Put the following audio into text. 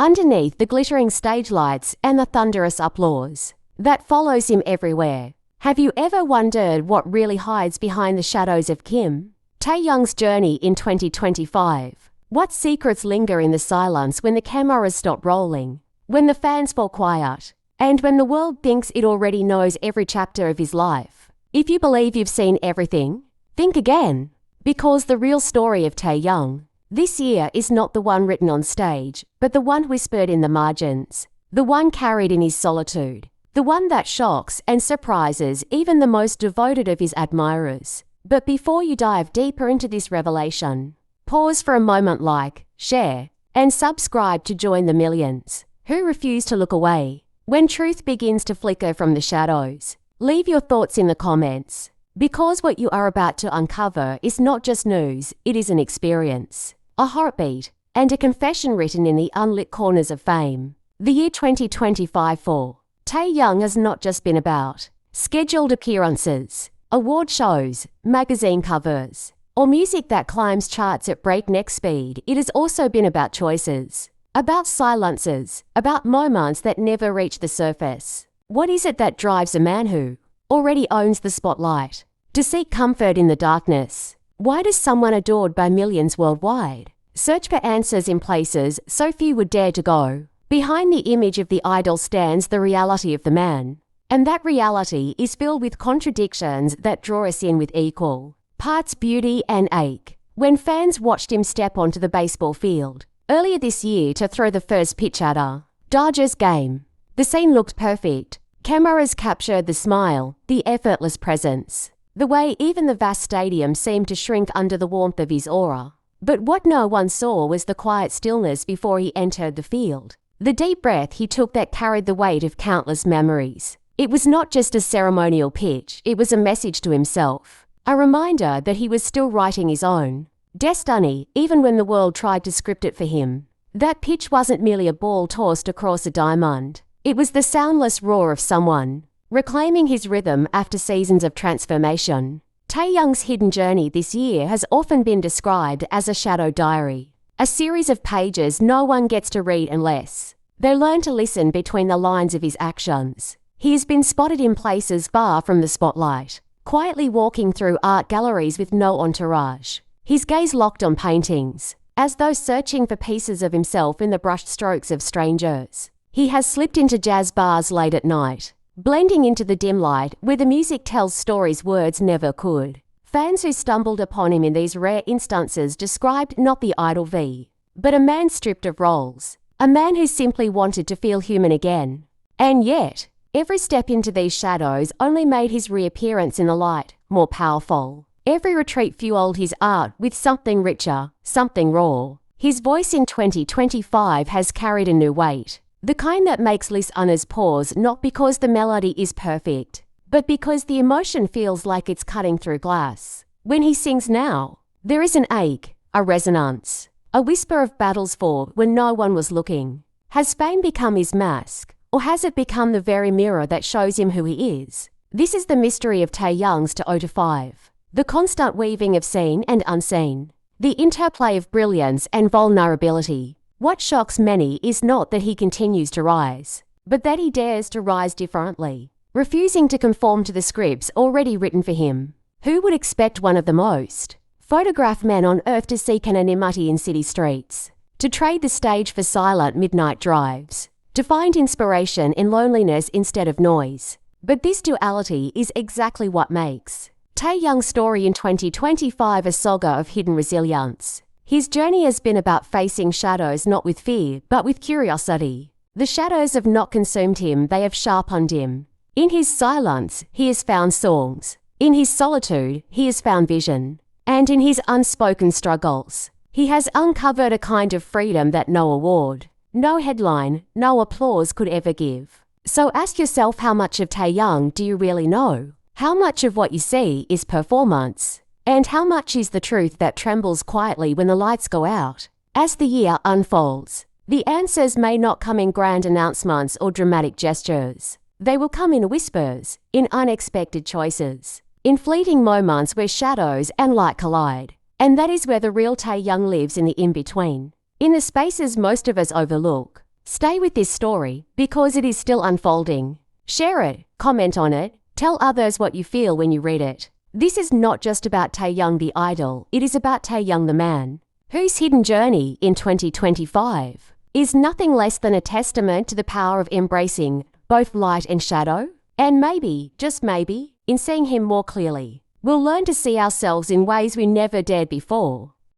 underneath the glittering stage lights and the thunderous applause that follows him everywhere. Have you ever wondered what really hides behind the shadows of Kim Taehyung's journey in 2025? What secrets linger in the silence when the cameras stop rolling, when the fans fall quiet, and when the world thinks it already knows every chapter of his life? If you believe you've seen everything, think again, because the real story of Taehyung this year is not the one written on stage, but the one whispered in the margins, the one carried in his solitude, the one that shocks and surprises even the most devoted of his admirers. But before you dive deeper into this revelation, pause for a moment, like, share, and subscribe to join the millions who refuse to look away when truth begins to flicker from the shadows. Leave your thoughts in the comments, because what you are about to uncover is not just news, it is an experience, a heartbeat, and a confession written in the unlit corners of fame. The year 2025 for Taehyung has not just been about scheduled appearances, award shows, magazine covers, or music that climbs charts at breakneck speed. It has also been about choices, about silences, about moments that never reach the surface. What is it that drives a man who already owns the spotlight to seek comfort in the darkness? Why does someone adored by millions worldwide search for answers in places so few would dare to go? Behind the image of the idol stands the reality of the man, and that reality is filled with contradictions that draw us in with equal parts beauty and ache. When fans watched him step onto the baseball field earlier this year to throw the first pitch at a Dodgers game, the scene looked perfect. Cameras captured the smile, the effortless presence, the way even the vast stadium seemed to shrink under the warmth of his aura. But what no one saw was the quiet stillness before he entered the field, the deep breath he took that carried the weight of countless memories. It was not just a ceremonial pitch, it was a message to himself, a reminder that he was still writing his own destiny, even when the world tried to script it for him. That pitch wasn't merely a ball tossed across a diamond. It was the soundless roar of someone reclaiming his rhythm after seasons of transformation. Taehyung's hidden journey this year has often been described as a shadow diary, a series of pages no one gets to read unless they learn to listen between the lines of his actions. He has been spotted in places far from the spotlight, quietly walking through art galleries with no entourage, his gaze locked on paintings, as though searching for pieces of himself in the brushed strokes of strangers. He has slipped into jazz bars late at night, blending into the dim light where the music tells stories words never could. Fans who stumbled upon him in these rare instances described not the idol V, but a man stripped of roles, a man who simply wanted to feel human again. And yet, every step into these shadows only made his reappearance in the light more powerful. Every retreat fueled his art with something richer, something raw. His voice in 2025 has carried a new weight. The kind that makes listeners pause not because the melody is perfect, but because the emotion feels like it's cutting through glass. When he sings now, there is an ache, a resonance, a whisper of battles fought when no one was looking. Has fame become his mask, or has it become the very mirror that shows him who he is? This is the mystery of Taehyung's 2025. The constant weaving of seen and unseen, the interplay of brilliance and vulnerability. What shocks many is not that he continues to rise, but that he dares to rise differently, refusing to conform to the scripts already written for him. Who would expect one of the most photographed men on earth to seek anonymity in city streets, to trade the stage for silent midnight drives, to find inspiration in loneliness instead of noise? But this duality is exactly what makes Taehyung's story in 2025 a saga of hidden resilience. His journey has been about facing shadows not with fear, but with curiosity. The shadows have not consumed him, they have sharpened him. In his silence, he has found songs. In his solitude, he has found vision. And in his unspoken struggles, he has uncovered a kind of freedom that no award, no headline, no applause could ever give. So ask yourself, how much of Taehyung do you really know? How much of what you see is performance? And how much is the truth that trembles quietly when the lights go out? As the year unfolds, the answers may not come in grand announcements or dramatic gestures. They will come in whispers, in unexpected choices, in fleeting moments where shadows and light collide. And that is where the real Taehyung lives, in the in-between. In the spaces most of us overlook, Stay with this story because it is still unfolding. Share it, comment on it, tell others what you feel when you read it. This is not just about Taehyung the idol, it is about Taehyung the man, whose hidden journey in 2025 is nothing less than a testament to the power of embracing both light and shadow. And maybe, just maybe, in seeing him more clearly, we'll learn to see ourselves in ways we never dared before.